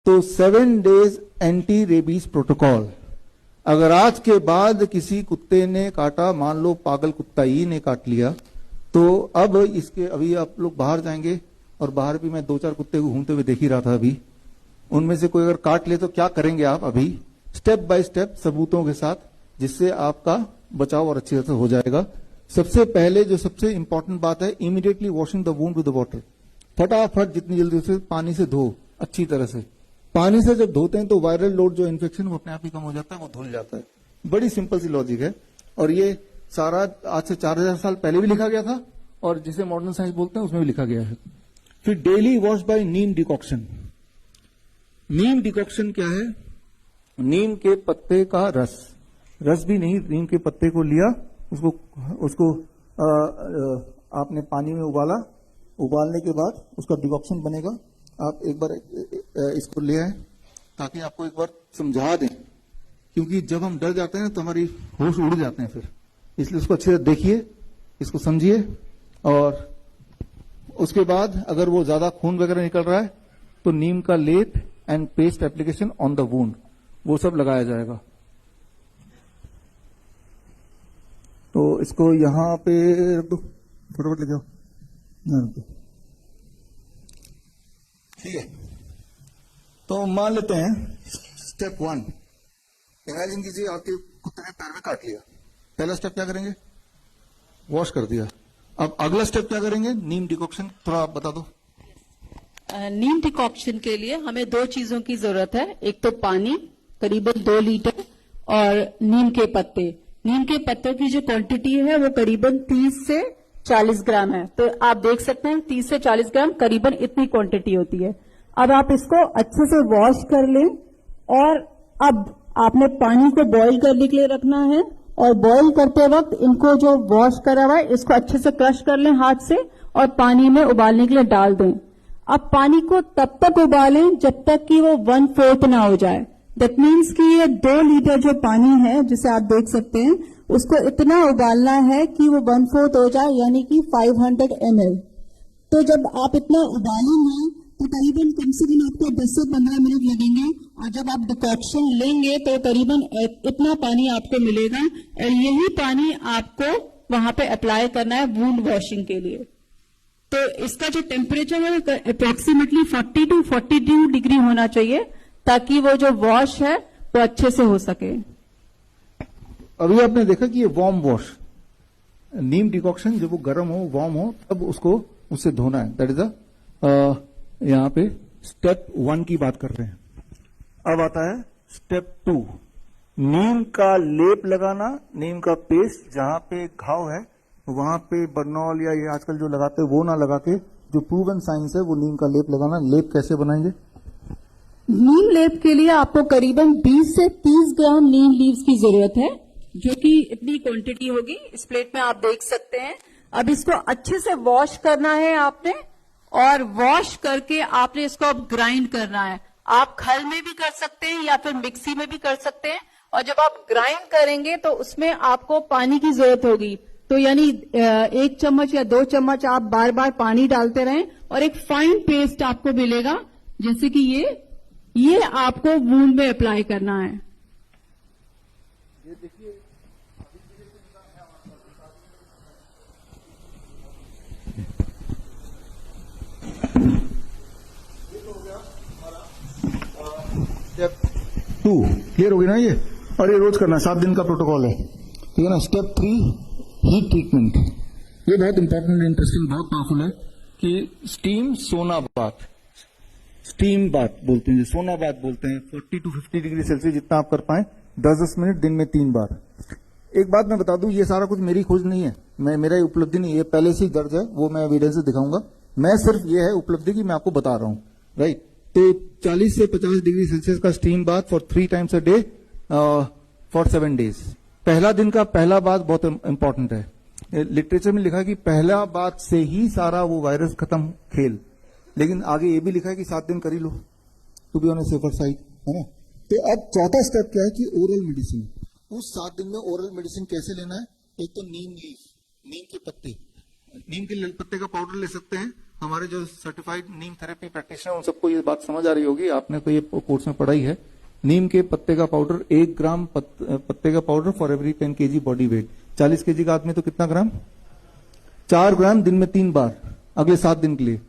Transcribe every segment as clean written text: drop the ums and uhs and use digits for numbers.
तो 7 days anti rabies protocol. अगर आज के बाद किसी कुत्ते ने काटा, मान लो पागल कुत्ता ही ने काट लिया, तो अब इसके अभी आप लोग बाहर जाएंगे और बाहर भी मैं 2-4 कुत्ते को घूमते हुए देख ही रहा था अभी, उनमें से कोई अगर काट ले तो क्या करेंगे आप? अभी स्टेप बाय स्टेप सबूतों के साथ, जिससे आपका बचाव और अच्छी तरह से हो जाएगा। सबसे पहले जो सबसे इंपॉर्टेंट बात है, immediately washing the wound with water. फटाफट जितनी जल्दी से पानी से धो अच्छी तरह से। पानी से जब धोते हैं तो वायरल लोड जो इन्फेक्शन वो अपने आप ही कम हो जाता है, वो धुल जाता है। बड़ी सिंपल सी लॉजिक है और ये सारा आज से 4000 साल पहले भी लिखा गया था और जिसे मॉडर्न साइंस बोलते हैं उसमें भी लिखा गया है। फिर डेली वॉश बाय नीम डिकॉक्शन। नीम डिकॉक्शन क्या है? नीम के पत्ते का रस भी नहीं, नीम के पत्ते को लिया, उसको आपने पानी में उबाला, उबालने के बाद उसका डिकॉक्शन बनेगा। आप एक बार इसको ले आए ताकि आपको एक बार समझा दें, क्योंकि जब हम डर जाते हैं तो हमारी होश उड़ जाते हैं फिर, इसलिए उसको अच्छे से देखिए, इसको समझिए। और उसके बाद अगर वो ज्यादा खून वगैरह निकल रहा है तो नीम का लेप and paste application on the wound, वो सब लगाया जाएगा। तो इसको यहां पे रख दो, फटाफट ले जाओ, रख दो, ठीक है। तो मान लेते हैं स्टेप 1, इमेजिन कीजिए आपके कुत्ते ने पैर में काट लिया। पहला स्टेप क्या करेंगे? वॉश कर दिया। अब अगला स्टेप क्या करेंगे? नीम डिकॉक्शन। थोड़ा आप बता दो। नीम डिकॉक्शन के लिए हमें 2 चीजों की जरूरत है, एक तो पानी करीबन 2 लीटर और नीम के पत्ते। नीम के पत्तों की जो क्वांटिटी है वो करीबन 30 से 40 ग्राम है। तो आप देख सकते हैं 30 से 40 ग्राम करीबन इतनी क्वांटिटी होती है। अब आप इसको अच्छे से वॉश कर लें और अब आपने पानी को बॉईल करने के लिए रखना है और बॉईल करते वक्त इनको जो वॉश करा हुआ है इसको अच्छे से क्रश कर लें हाथ से और पानी में उबालने के लिए डाल दें। अब पानी को तब तक उबालें जब तक कि वो 1/4 ना हो जाए। दैट मीन्स कि ये 2 लीटर जो पानी है जिसे आप देख सकते हैं उसको इतना उबालना है कि वो 1/4 हो जाए, यानी कि 500 ml। तो जब आप इतना उबालेंगे तो करीबन कम से कम आपको 10 से 15 मिनट लगेंगे और जब आप डिकॉक्शन लेंगे तो करीबन इतना पानी आपको मिलेगा और यही पानी आपको वहां पे अप्लाई करना है वुंड वॉशिंग के लिए। तो इसका जो टेम्परेचर है अप्रोक्सीमेटली 40 to 42 डिग्री होना चाहिए ताकि वो जो वॉश है वो अच्छे से हो सके। अभी आपने देखा कि ये वार्म वॉश, नीम डिकॉक्शन जब वो गर्म हो, वार्म हो, तब उसको उससे धोना है। दैट इज यहाँ पे स्टेप 1 की बात कर रहे हैं। अब आता है स्टेप 2, नीम का लेप लगाना, नीम का पेस्ट। जहां पे घाव है वहां पे बर्नॉल या ये आजकल जो लगाते हैं वो ना लगा के, जो प्रूवन साइंस है वो नीम का लेप लगाना। लेप कैसे बनाएंगे? नीम लेप के लिए आपको करीबन 20 से 30 ग्राम नीम लीव्स की जरूरत है, जो कि इतनी क्वांटिटी होगी। इस प्लेट में आप देख सकते हैं। अब इसको अच्छे से वॉश करना है आपने और वॉश करके आपने इसको अब ग्राइंड करना है। आप खल में भी कर सकते हैं या फिर मिक्सी में भी कर सकते हैं। और जब आप ग्राइंड करेंगे तो उसमें आपको पानी की जरूरत होगी, तो यानी 1 चम्मच या 2 चम्मच आप बार बार पानी डालते रहें और एक फाइन पेस्ट आपको मिलेगा, जैसे कि ये आपको वुंड में अप्लाई करना है। ये देखिए स्टेप 2 क्लियर हो गई ना ये, और ये रोज करना है, 7 दिन का प्रोटोकॉल है, ठीक है ना। Step 3 heat treatment. ये बहुत इंपॉर्टेंट, इंटरेस्टिंग, बहुत पावरफुल है कि स्टीम सोना बाथ, स्टीम बाथ बोलते हैं, सोना बाथ बोलते हैं। 40 to 50 डिग्री सेल्सियस जितना आप कर पाए, 10-10 मिनट दिन में 3 बार। एक बात मैं बता दूं, ये सारा कुछ मेरी खोज नहीं है, मेरा उपलब्धि नहीं है, पहले से ही दर्ज है, वो मैं एविडेंस से दिखाऊंगा। मैं सिर्फ ये है उपलब्धि की मैं आपको बता रहा हूं, राइट। तो 40 से 50 डिग्री सेल्सियस का steam bath for 3 times a day for 7 days। पहला दिन का पहला बात बहुत इंपॉर्टेंट है। लिटरेचर में लिखा है कि पहला बात से ही सारा वो वायरस खत्म खेल, लेकिन आगे ये भी लिखा है कि 7 दिन कर ही लो, to be on a safer side, है ना। तो अब चौथा स्टेप क्या है कि ओरल मेडिसिन। उस 7 दिन में ओरल मेडिसिन कैसे लेना है? एक तो नीम लीफ, नीम के पत्ते, नीम के पत्ते का पाउडर ले सकते हैं हमारे जो सर्टिफाइड नीम थेरेपी प्रैक्टिशनर उन सबको ये बात समझ आ रही होगी, आपने तो ये कोर्स में पढ़ाई है। नीम के पत्ते का पाउडर 1 ग्राम पत्ते का powder for every 10 kg body weight. 40 kg का आदमी तो कितना ग्राम? 4 ग्राम दिन में 3 बार अगले 7 दिन के लिए,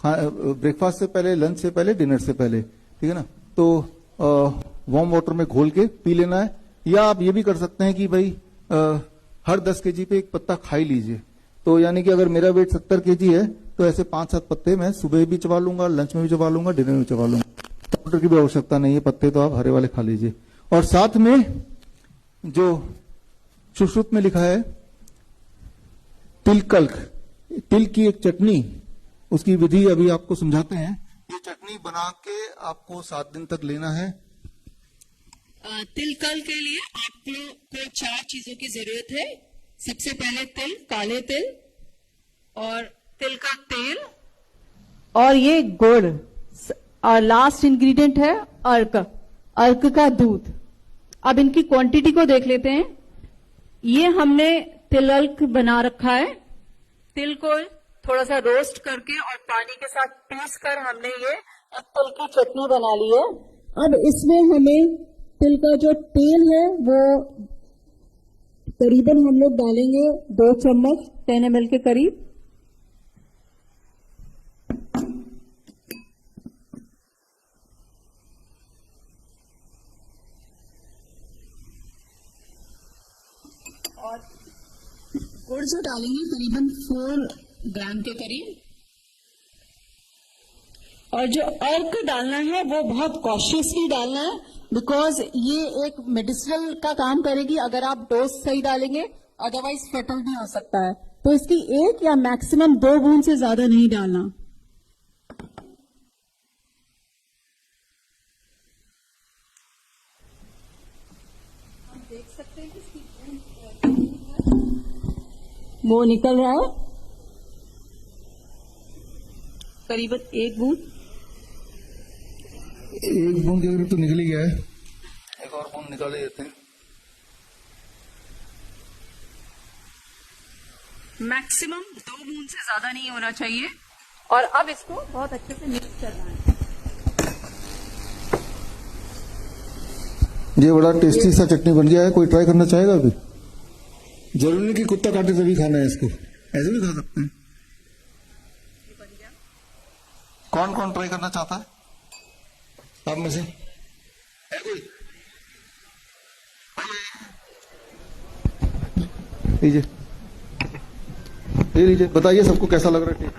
ब्रेकफास्ट से पहले, लंच से पहले, डिनर से पहले, ठीक है ना। तो वार्म वाटर में घोल के पी लेना है, या आप ये भी कर सकते हैं कि भाई हर 10 kg पे एक पत्ता खा ही लीजिए। तो यानी कि अगर मेरा वेट 70 kg है तो ऐसे 5-7 पत्ते मैं सुबह भी चबा लूंगा, लंच में भी चबा लूंगा, डिनर में चबा लूंगा। पाउडर की भी आवश्यकता नहीं है, पत्ते तो आप हरे वाले खा लीजिए। और साथ में जो सुश्रुत में लिखा है तिलकल्क, तिल की एक चटनी, उसकी विधि अभी आपको समझाते हैं। ये चटनी बना के आपको 7 दिन तक लेना है। तिलकल के लिए आपको 4 चीजों की जरूरत है। सबसे पहले तिल, काले तिल, और तिल का तेल, और ये गुड़, और लास्ट इंग्रेडिएंट है अर्क, अर्क का दूध। अब इनकी क्वांटिटी को देख लेते हैं। ये हमने तिलक बना रखा है। तिल को थोड़ा सा रोस्ट करके और पानी के साथ पीस कर हमने ये तिल की चटनी बना ली है। अब इसमें हमें तिल का जो तेल है वो करीबन हम लोग डालेंगे 2 चम्मच 10 ml के करीब। और गुड़ जो डालेंगे करीबन 4 ग्राम के करीब। और जो अर्क डालना है वो बहुत कॉशियसली डालना है, बिकॉज ये एक मेडिसिनल का काम करेगी अगर आप डोज सही डालेंगे, अदरवाइज फेटल भी हो सकता है। तो इसकी 1 या मैक्सिमम 2 बूंद से ज्यादा नहीं डालना। हम देख सकते हैं कि इसकी वो निकल रहा है करीबन 1 बूंद। 1 बूंद अगर तो निकल ही गया है, एक और बूंद निकाले देते हैं। मैक्सिमम 2 बूंद से ज्यादा नहीं होना चाहिए। और अब इसको बहुत अच्छे से मिक्स करना है। ये बड़ा टेस्टी सा चटनी बन गया है। कोई ट्राई करना चाहेगा अभी? जरूरी नहीं कि कुत्ता काटे तभी खाना है इसको, ऐसे भी खा सकते हैं। कौन कौन ट्राई करना चाहता है आप में से? है कोई? लीजिए, ये लीजिए, बताइए सबको कैसा लग रहा है टेस्ट।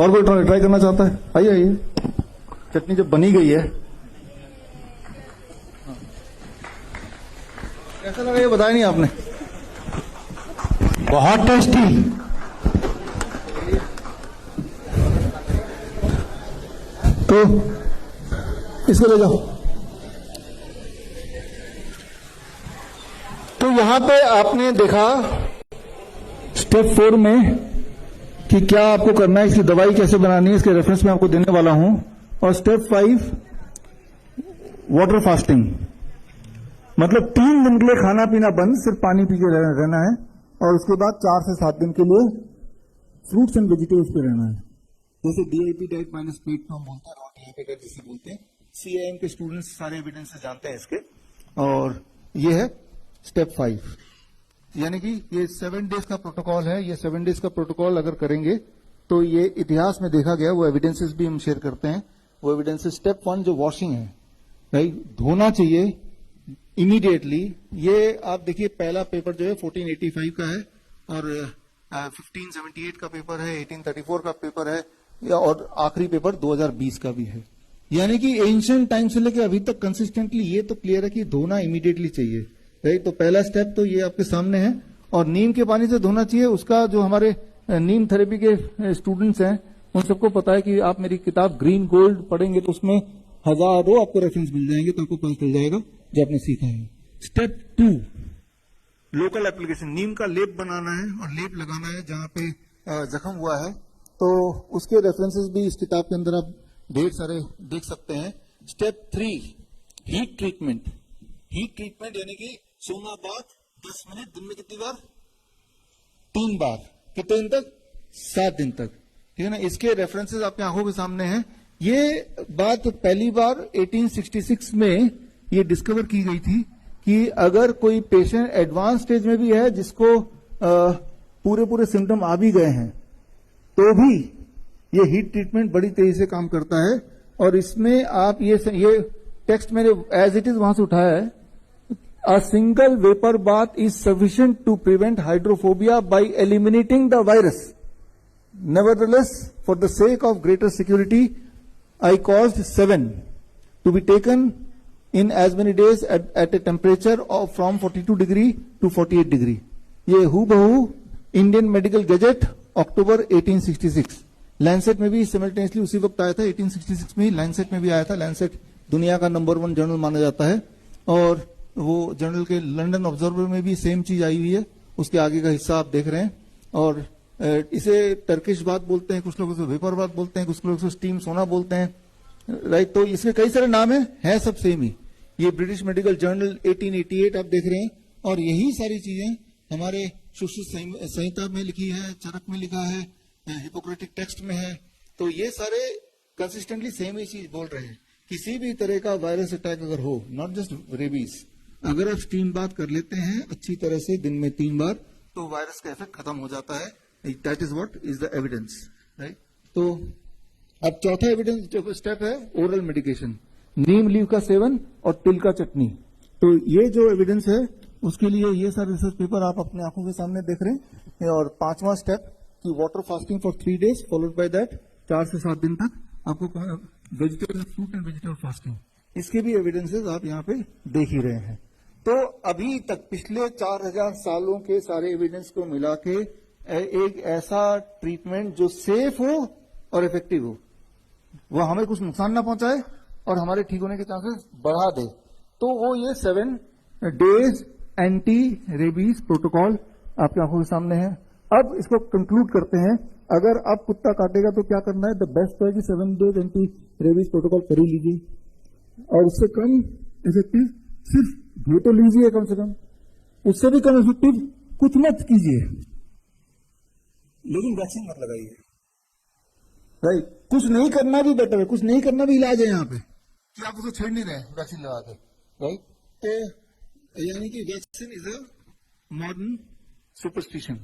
और कोई ट्राई करना चाहता है? आइए आइए, चटनी जब बनी गई है कैसा लगा ये बताया नहीं आपने? बहुत टेस्टी। तो इसको ले जाओ। तो यहां पे आपने देखा स्टेप 4 में कि क्या आपको करना है, इसकी दवाई कैसे बनानी है, इसके रेफरेंस में आपको देने वाला हूं। और स्टेप 5 वाटर फास्टिंग, मतलब 3 दिन के लिए खाना पीना बंद, सिर्फ पानी पी के रहना है। और उसके बाद 4 से 7 दिन के लिए फ्रूट्स एंड वेजिटेबल्स पे रहना है। जैसे DIP डाइट माइनस पेट में हम बोलते हैं, रोटी पे जिसे बोलते हैं। CIM के स्टूडेंट्स सारे एविडेंस से जानते हैं इसके। और ये है स्टेप 5, यानी कि ये 7 डेज का प्रोटोकॉल है। ये 7 डेज का प्रोटोकॉल अगर करेंगे तो ये इतिहास में देखा गया, वो एविडेंसेस भी हम शेयर करते हैं। वो एविडेंसेस, स्टेप 1 जो वॉशिंग है, भाई धोना चाहिए इमीडिएटली। ये आप देखिए, पहला पेपर जो है 1485 का है, और 1578 का पेपर है, 1834 का पेपर है, और आखिरी पेपर 2020 का भी है। यानी कि एंशिएंट टाइम से लेकर अभी तक कंसिस्टेंटली ये तो क्लियर है कि धोना इमीडिएटली चाहिए, राइट। तो पहला स्टेप तो ये आपके सामने है। और नीम के पानी से धोना चाहिए। उसका जो हमारे नीम थेरेपी के स्टूडेंट्स हैं उन सबको पता है कि आप मेरी किताब ग्रीन गोल्ड पढ़ेंगे तो उसमें हजारों आपको रेफरेंस मिल जाएंगे, तो आपको पता चल जाएगा जो आपने सीखा है। स्टेप 2 लोकल एप्लीकेशन, नीम का लेप बनाना है और लेप लगाना है जहां पे जख्म हुआ है। तो उसके रेफरेंसेस भी इस किताब के अंदर आप ढेर सारे देख सकते हैं। Step 3 heat treatment. Heat treatment यानी कि सोना बाथ 10 मिनट दिन में कितनी बार? 3 बार। कितने दिन तक? 7 दिन तक। ठीक है ना। इसके रेफरेंसेस आपकी आंखों के सामने हैं। ये बात पहली बार 1866 में ये डिस्कवर की गई थी कि अगर कोई पेशेंट एडवांस स्टेज में भी है, जिसको पूरे सिम्टम आ भी गए हैं, तो भी ये हीट ट्रीटमेंट बड़ी तेजी से काम करता है। और इसमें आप ये टेक्स्ट मैंने एज इट इज वहां से उठाया है। A single vapor bath is sufficient to prevent hydrophobia by eliminating the virus. Nevertheless, for the sake of greater security, I caused 7 to be taken in as many days at a temperature of from 42 degree to 48 degree. ये हूबहू Indian medical gazette अक्टूबर 1866। Lancet में भी simultaneously उसी वक्त आया था, 1866 में ही Lancet में भी आया था। लैंसेट दुनिया का नंबर 1 जर्नल माना जाता है, और वो जर्नल के लंदन ऑब्जर्वर में भी सेम चीज आई हुई है। उसके आगे का हिस्सा आप देख रहे हैं। और इसे टर्किश बात बोलते हैं, कुछ लोग उसे वेपर बात बोलते हैं, कुछ लोग उसे स्टीम सोना बोलते हैं, राइट। तो इसके कई सारे नाम है सब सेम ही। ये ब्रिटिश मेडिकल जर्नल 1888 आप देख रहे हैं। और यही सारी चीजें हमारे सुश्रुत संहिता में लिखी है, चरक में लिखा है, हिपोक्रेटिक टेक्स्ट में है। तो ये सारे कंसिस्टेंटली सेम ही चीज बोल रहे हैं। किसी भी तरह का वायरस अटैक अगर हो, नॉट जस्ट रेबीज, अगर आप स्टीम बात कर लेते हैं अच्छी तरह से दिन में 3 बार, तो वायरस का इफेक्ट खत्म हो जाता है। That is what is the evidence, right. तो अब चौथा एविडेंस जो स्टेप है, ओरल मेडिकेशन, नीम लीव का सेवन और तिल का चटनी। तो ये जो एविडेंस है, उसके लिए ये सारे रिसर्च पेपर आप अपने आंखों के सामने देख रहे हैं। और 5वां स्टेप कि water fasting for 3 days followed by that 4 से 7 दिन तक आपको vegetable fruit and vegetable fasting, इसके भी एविडेंसेस आप यहाँ पे देख ही रहे हैं। तो अभी तक पिछले 4000 सालों के सारे एविडेंस को मिला के एक ऐसा ट्रीटमेंट जो सेफ हो और इफेक्टिव हो, वो हमें कुछ नुकसान ना पहुंचाए और हमारे ठीक होने के चांसेस बढ़ा दे, तो वो ये 7 days एंटी रेबीज प्रोटोकॉल आपकी आंखों के सामने है। अब इसको कंक्लूड करते हैं। अगर आप कुत्ता काटेगा तो क्या करना है? द बेस्ट है कि 7 days एंटी रेबीज प्रोटोकॉल कर ही लीजिए, और उससे कम इफेक्टिव सिर्फ 2 तो लीजिए कम से कम, उससे भी कम इफेक्टिव कुछ मत कीजिए, लेकिन वैक्सीन मत लगाइए, राइट। कुछ नहीं करना भी बेटर है, कुछ नहीं करना भी इलाज है यहाँ पे, कि आप उसको छेड़ नहीं रहे वैक्सीन लगा के, राइट। तो यानी कि vaccine is a modern superstition.